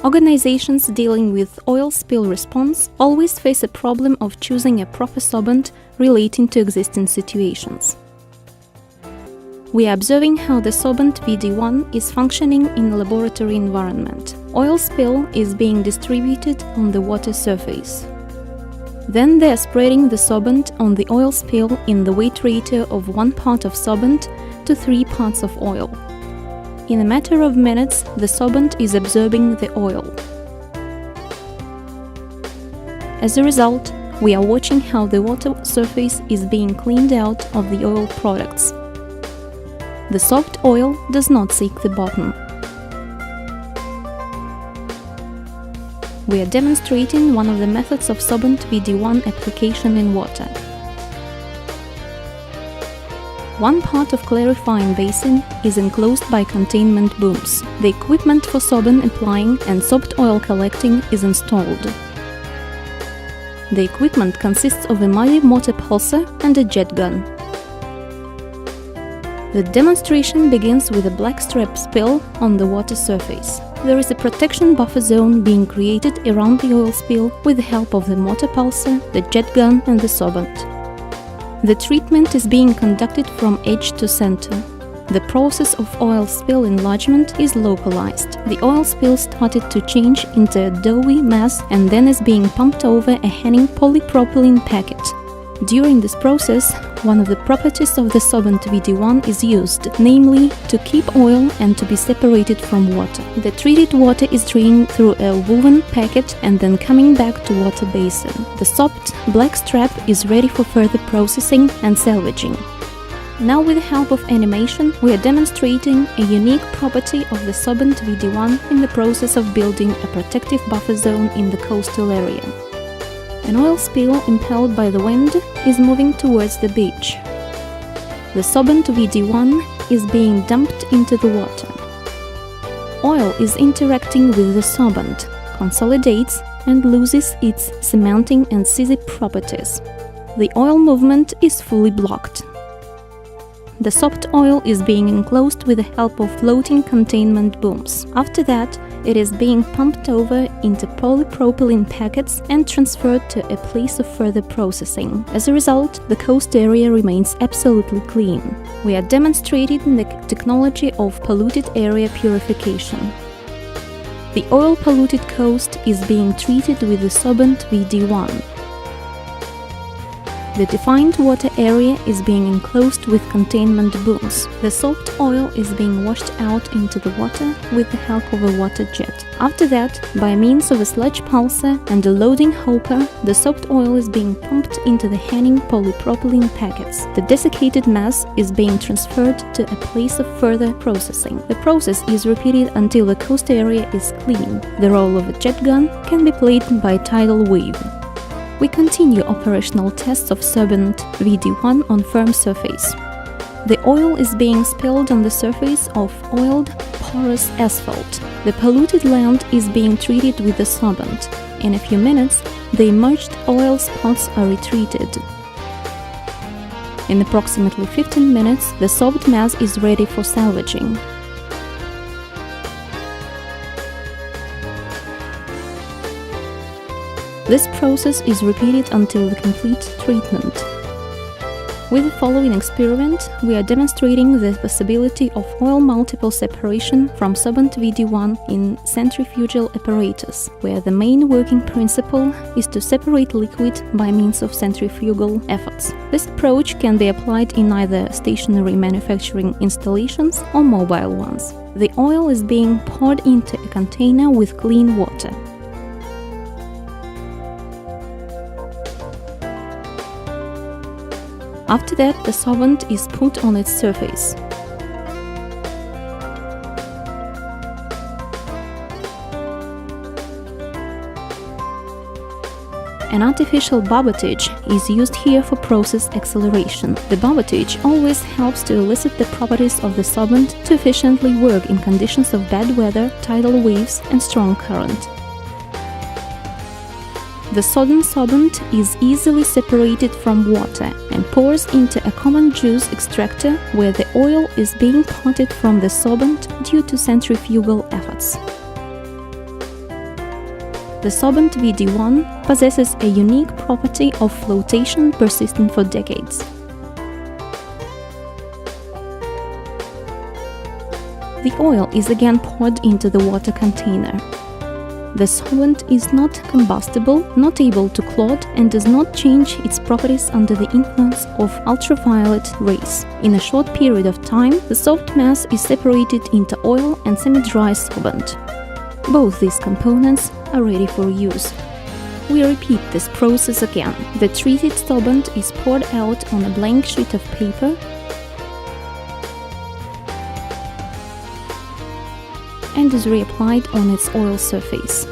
Organizations dealing with oil spill response always face a problem of choosing a proper sorbent relating to existing situations. We are observing how the sorbent VD-1 is functioning in a laboratory environment. Oil spill is being distributed on the water surface. Then they are spreading the sorbent on the oil spill in the weight ratio of 1 part of sorbent to 3 parts of oil. In a matter of minutes, the sorbent is absorbing the oil. As a result, we are watching how the water surface is being cleaned out of the oil products. The soft oil does not seek the bottom. We are demonstrating one of the methods of sorbent VD-1 application in water. One part of clarifying basin is enclosed by containment booms. The equipment for sorbent applying and soft oil collecting is installed. The equipment consists of a muddy motor pulser and a jet gun. The demonstration begins with a black strap spill on the water surface. There is a protection buffer zone being created around the oil spill with the help of the motor pulser, the jet gun and the sorbent. The treatment is being conducted from edge to center. The process of oil spill enlargement is localized. The oil spill started to change into a doughy mass and then is being pumped over a hanging polypropylene packet. During this process, one of the properties of the sorbent VD-1 is used, namely, to keep oil and to be separated from water. The treated water is drained through a woven packet and then coming back to water basin. The soft black strap is ready for further processing and salvaging. Now, with the help of animation, we are demonstrating a unique property of the sorbent VD-1 in the process of building a protective buffer zone in the coastal area. An oil spill impelled by the wind is moving towards the beach. The sorbent VD-1 is being dumped into the water. Oil is interacting with the sorbent, consolidates and loses its cementing and scissor properties. The oil movement is fully blocked. The soft oil is being enclosed with the help of floating containment booms. After that, it is being pumped over into polypropylene packets and transferred to a place of further processing. As a result, the coast area remains absolutely clean. We are demonstrating the technology of polluted area purification. The oil-polluted coast is being treated with the sorbent VD-1. The defined water area is being enclosed with containment booms. The soft oil is being washed out into the water with the help of a water jet. After that, by means of a sludge pulser and a loading hopper, the soft oil is being pumped into the hanging polypropylene packets. The desiccated mass is being transferred to a place of further processing. The process is repeated until the coast area is clean. The role of a jet gun can be played by tidal wave. We continue operational tests of sorbent VD-1 on firm surface. The oil is being spilled on the surface of oiled, porous asphalt. The polluted land is being treated with the sorbent. In a few minutes, the emerged oil spots are retreated. In approximately 15 minutes, the sorbent mass is ready for salvaging. This process is repeated until the complete treatment. With the following experiment, we are demonstrating the possibility of oil multiple separation from sorbent VD-1 in centrifugal apparatus, where the main working principle is to separate liquid by means of centrifugal efforts. This approach can be applied in either stationary manufacturing installations or mobile ones. The oil is being poured into a container with clean water. After that, the sorbent is put on its surface. An artificial barbotage is used here for process acceleration. The barbotage always helps to elicit the properties of the sorbent to efficiently work in conditions of bad weather, tidal waves and strong current. The sodden sorbent is easily separated from water and pours into a common juice extractor where the oil is being parted from the sorbent due to centrifugal efforts. The sorbent VD-1 possesses a unique property of flotation persistent for decades. The oil is again poured into the water container. The solvent is not combustible, not able to clot, and does not change its properties under the influence of ultraviolet rays. In a short period of time, the soft mass is separated into oil and semi-dry sorbent. Both these components are ready for use. We repeat this process again. The treated sorbent is poured out on a blank sheet of paper and is reapplied on its oil surface.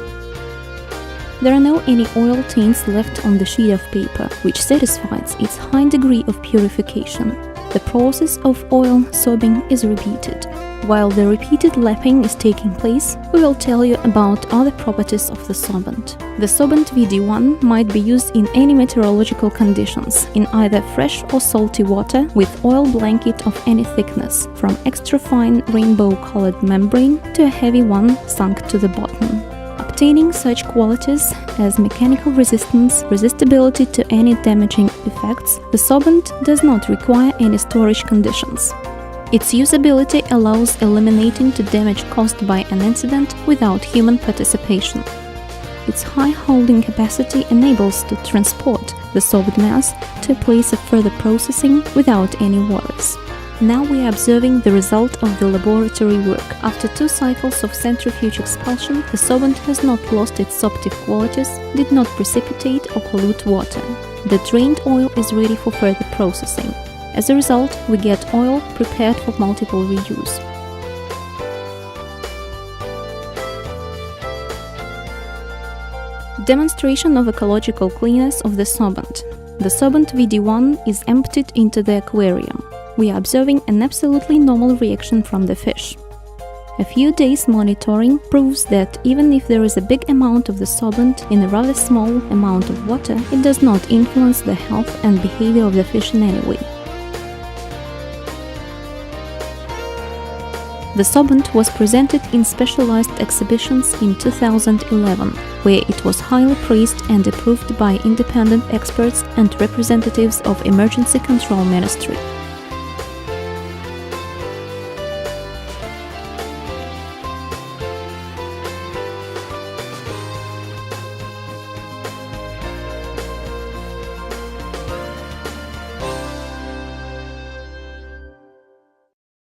There are no any oil taints left on the sheet of paper, which satisfies its high degree of purification. The process of oil sorbing is repeated. While the repeated lapping is taking place, we will tell you about other properties of the sorbent. The sorbent VD-1 might be used in any meteorological conditions, in either fresh or salty water, with oil blanket of any thickness, from extra fine rainbow-colored membrane to a heavy one sunk to the bottom. Obtaining such qualities as mechanical resistance, resistibility to any damaging effects, the sorbent does not require any storage conditions. Its usability allows eliminating the damage caused by an incident without human participation. Its high holding capacity enables to transport the sorbent mass to a place of further processing without any worries. Now we are observing the result of the laboratory work. After 2 cycles of centrifuge expulsion, the sorbent has not lost its sorptive qualities, did not precipitate or pollute water. The drained oil is ready for further processing. As a result, we get oil prepared for multiple reuse. Demonstration of ecological cleanness of the sorbent. The sorbent VD-1 is emptied into the aquarium. We are observing an absolutely normal reaction from the fish. A few days monitoring proves that even if there is a big amount of the sorbent in a rather small amount of water, it does not influence the health and behavior of the fish in any way. The sorbent was presented in specialized exhibitions in 2011, where it was highly praised and approved by independent experts and representatives of Emergency Control Ministry.